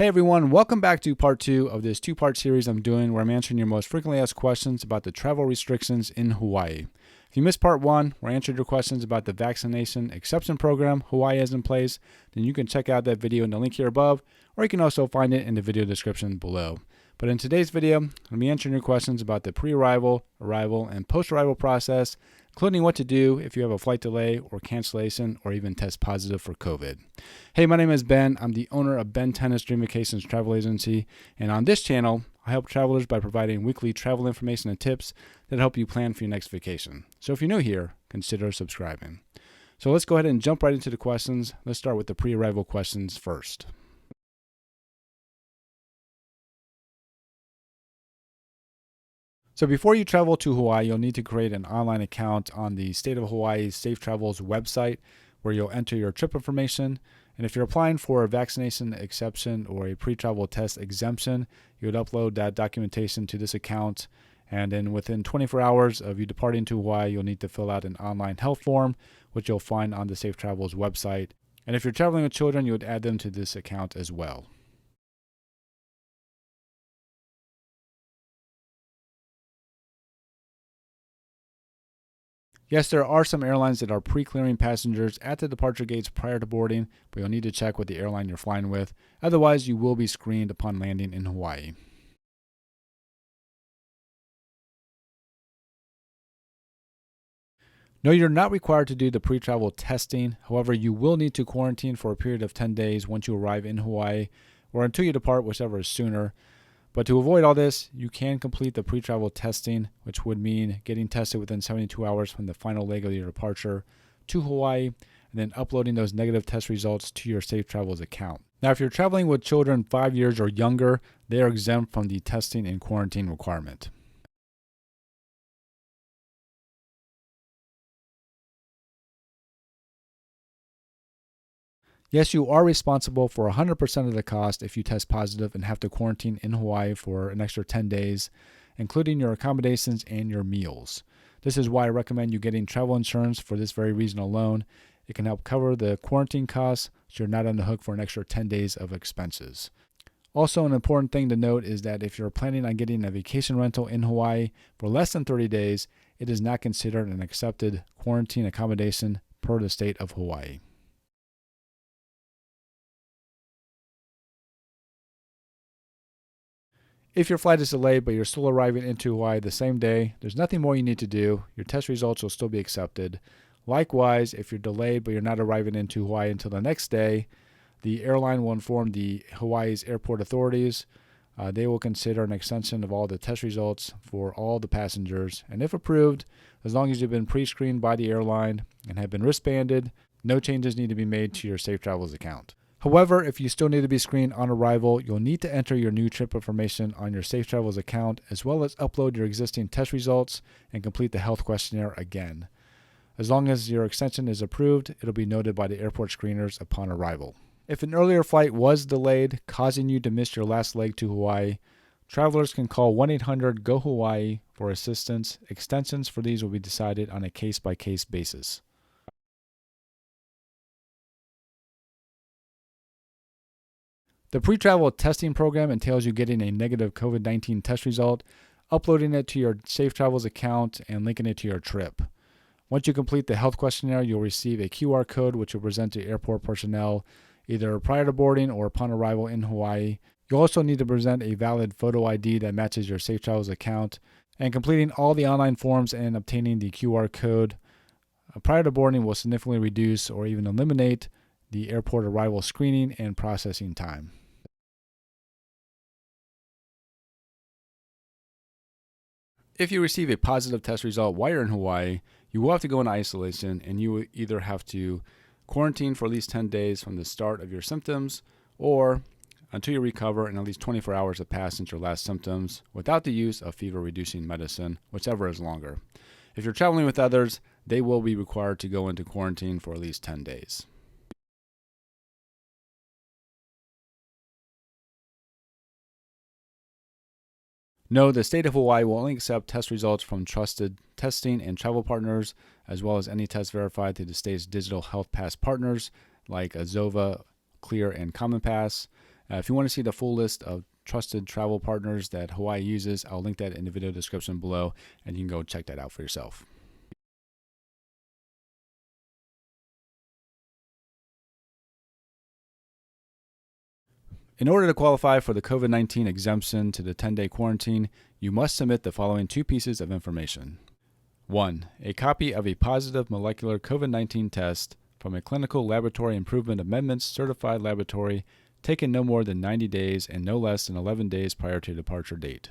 Hey everyone, welcome back to part 2 of this two-part series I'm doing where I'm answering your most frequently asked questions about the travel restrictions in Hawaii. If you missed part 1, where I answered your questions about the vaccination exception program Hawaii has in place, then you can check out that video in the link here above, or you can also find it in the video description below. But in today's video, I'm going to be answering your questions about the pre-arrival, arrival, and post-arrival process, including what to do if you have a flight delay or cancellation or even test positive for COVID. Hey, my name is Ben. I'm the owner of Ben Tennis Dream Vacations Travel Agency, and on this channel, I help travelers by providing weekly travel information and tips that help you plan for your next vacation. So if you're new here, consider subscribing. So let's go ahead and jump right into the questions. Let's start with the pre-arrival questions first. So before you travel to Hawaii, you'll need to create an online account on the State of Hawaii's Safe Travels website where you'll enter your trip information. And if you're applying for a vaccination exception or a pre-travel test exemption, you would upload that documentation to this account. And then within 24 hours of you departing to Hawaii, you'll need to fill out an online health form, which you'll find on the Safe Travels website. And if you're traveling with children, you would add them to this account as well. Yes, there are some airlines that are pre-clearing passengers at the departure gates prior to boarding, but you'll need to check with the airline you're flying with. Otherwise, you will be screened upon landing in Hawaii. No, you're not required to do the pre-travel testing. However, you will need to quarantine for a period of 10 days once you arrive in Hawaii or until you depart, whichever is sooner. But to avoid all this, you can complete the pre-travel testing, which would mean getting tested within 72 hours from the final leg of your departure to Hawaii, and then uploading those negative test results to your Safe Travels account. Now, if you're traveling with children 5 years or younger, they are exempt from the testing and quarantine requirement. Yes, you are responsible for 100% of the cost if you test positive and have to quarantine in Hawaii for an extra 10 days, including your accommodations and your meals. This is why I recommend you getting travel insurance for this very reason alone. It can help cover the quarantine costs so you're not on the hook for an extra 10 days of expenses. Also, an important thing to note is that if you're planning on getting a vacation rental in Hawaii for less than 30 days, it is not considered an accepted quarantine accommodation per the state of Hawaii. If your flight is delayed but you're still arriving into Hawaii the same day, there's nothing more you need to do. Your test results will still be accepted. Likewise, if you're delayed but you're not arriving into Hawaii until the next day, the airline will inform the Hawaii's airport authorities. They will consider an extension of all the test results for all the passengers. And if approved, as long as you've been pre-screened by the airline and have been wristbanded, no changes need to be made to your Safe Travels account. However, if you still need to be screened on arrival, you'll need to enter your new trip information on your Safe Travels account, as well as upload your existing test results and complete the health questionnaire again. As long as your extension is approved, it'll be noted by the airport screeners upon arrival. If an earlier flight was delayed, causing you to miss your last leg to Hawaii, travelers can call 1-800-GO-HAWAII for assistance. Extensions for these will be decided on a case-by-case basis. The pre-travel testing program entails you getting a negative COVID-19 test result, uploading it to your Safe Travels account, and linking it to your trip. Once you complete the health questionnaire, you'll receive a QR code which will present to airport personnel either prior to boarding or upon arrival in Hawaii. You'll also need to present a valid photo ID that matches your Safe Travels account, and completing all the online forms and obtaining the QR code prior to boarding will significantly reduce or even eliminate the airport arrival screening and processing time. If you receive a positive test result while you're in Hawaii, you will have to go into isolation, and you will either have to quarantine for at least 10 days from the start of your symptoms or until you recover and at least 24 hours have passed since your last symptoms without the use of fever-reducing medicine, whichever is longer. If you're traveling with others, they will be required to go into quarantine for at least 10 days. No, the state of Hawaii will only accept test results from trusted testing and travel partners, as well as any tests verified through the state's digital health pass partners like Azova, Clear, and Common Pass. If you want to see the full list of trusted travel partners that Hawaii uses, I'll link that in the video description below, and you can go check that out for yourself. In order to qualify for the COVID-19 exemption to the 10-day quarantine, you must submit the following two pieces of information. 1. A copy of a positive molecular COVID-19 test from a clinical laboratory improvement amendments certified laboratory taken no more than 90 days and no less than 11 days prior to departure date.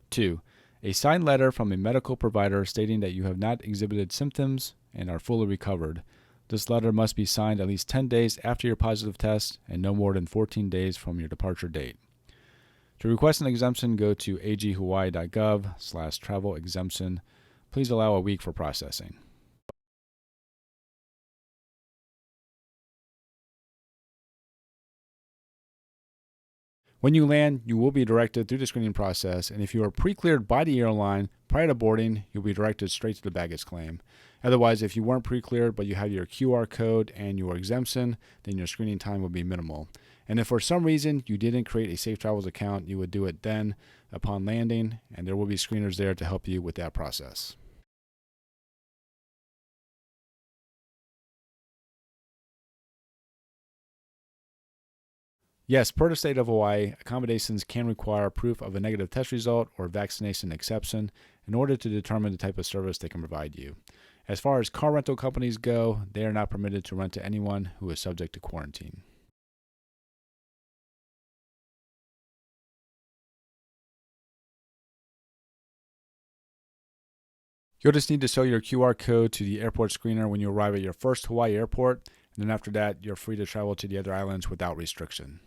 2. A signed letter from a medical provider stating that you have not exhibited symptoms and are fully recovered. This letter must be signed at least 10 days after your positive test and no more than 14 days from your departure date. To request an exemption, go to aghawaii.gov/travel exemption. Please allow a week for processing. When you land, you will be directed through the screening process, and if you are pre-cleared by the airline prior to boarding, you'll be directed straight to the baggage claim. Otherwise, if you weren't pre-cleared but you have your QR code and your exemption, then your screening time will be minimal. And if for some reason you didn't create a Safe Travels account, you would do it then upon landing, and there will be screeners there to help you with that process. Yes, per the state of Hawaii, accommodations can require proof of a negative test result or vaccination exception in order to determine the type of service they can provide you. As far as car rental companies go, they are not permitted to rent to anyone who is subject to quarantine. You'll just need to show your QR code to the airport screener when you arrive at your first Hawaii airport, and then after that, you're free to travel to the other islands without restriction.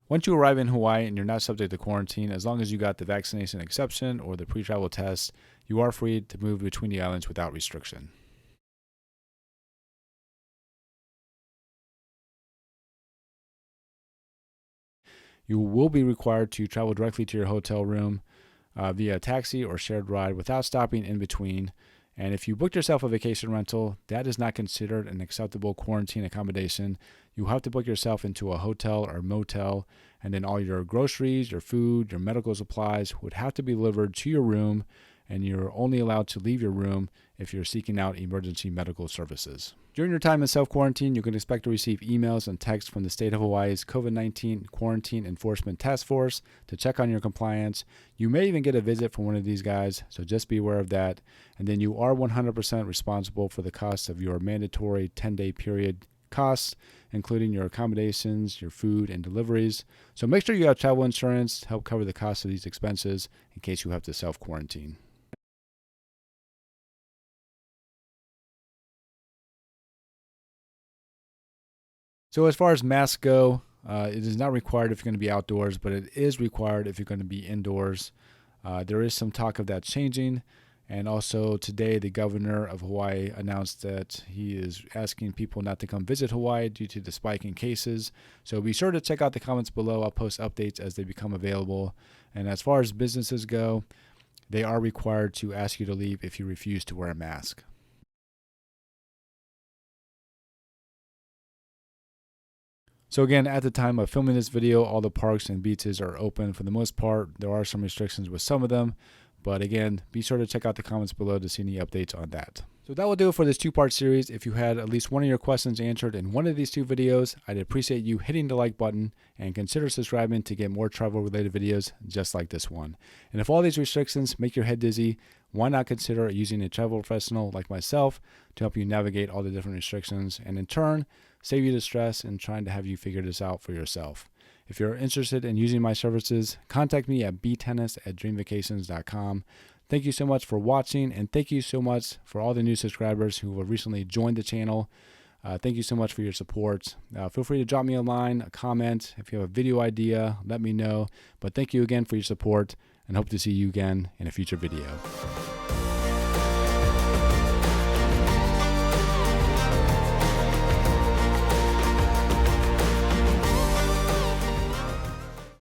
Once you arrive in Hawaii and you're not subject to quarantine, as long as you got the vaccination exception or the pre-travel test, you are free to move between the islands without restriction. You will be required to travel directly to your hotel room via taxi or shared ride without stopping in between. And if you booked yourself a vacation rental, that is not considered an acceptable quarantine accommodation. You have to book yourself into a hotel or motel, and then all your groceries, your food, your medical supplies would have to be delivered to your room, and you're only allowed to leave your room if you're seeking out emergency medical services. During your time in self-quarantine, you can expect to receive emails and texts from the state of Hawaii's COVID-19 Quarantine Enforcement Task Force to check on your compliance. You may even get a visit from one of these guys, so just be aware of that. And then you are 100% responsible for the cost of your mandatory 10-day period costs, including your accommodations, your food, and deliveries. So make sure you have travel insurance to help cover the cost of these expenses in case you have to self-quarantine. So as far as masks go, it is not required if you're going to be outdoors, but it is required if you're going to be indoors. There is some talk of that changing. And also today, the governor of Hawaii announced that he is asking people not to come visit Hawaii due to the spike in cases. So be sure to check out the comments below. I'll post updates as they become available. And as far as businesses go, they are required to ask you to leave if you refuse to wear a mask. So again, at the time of filming this video, all the parks and beaches are open for the most part. There are some restrictions with some of them, but again, be sure to check out the comments below to see any updates on that. So that will do it for this two-part series. If you had at least one of your questions answered in one of these two videos, I'd appreciate you hitting the like button and consider subscribing to get more travel-related videos just like this one. And if all these restrictions make your head dizzy, why not consider using a travel professional like myself to help you navigate all the different restrictions and in turn, save you the stress in trying to have you figure this out for yourself. If you're interested in using my services, contact me at btennis@dreamvacations.com. Thank you so much for watching, and thank you so much for all the new subscribers who have recently joined the channel. Thank you so much for your support. Feel free to drop me a line, a comment. If you have a video idea, let me know. But thank you again for your support, and hope to see you again in a future video.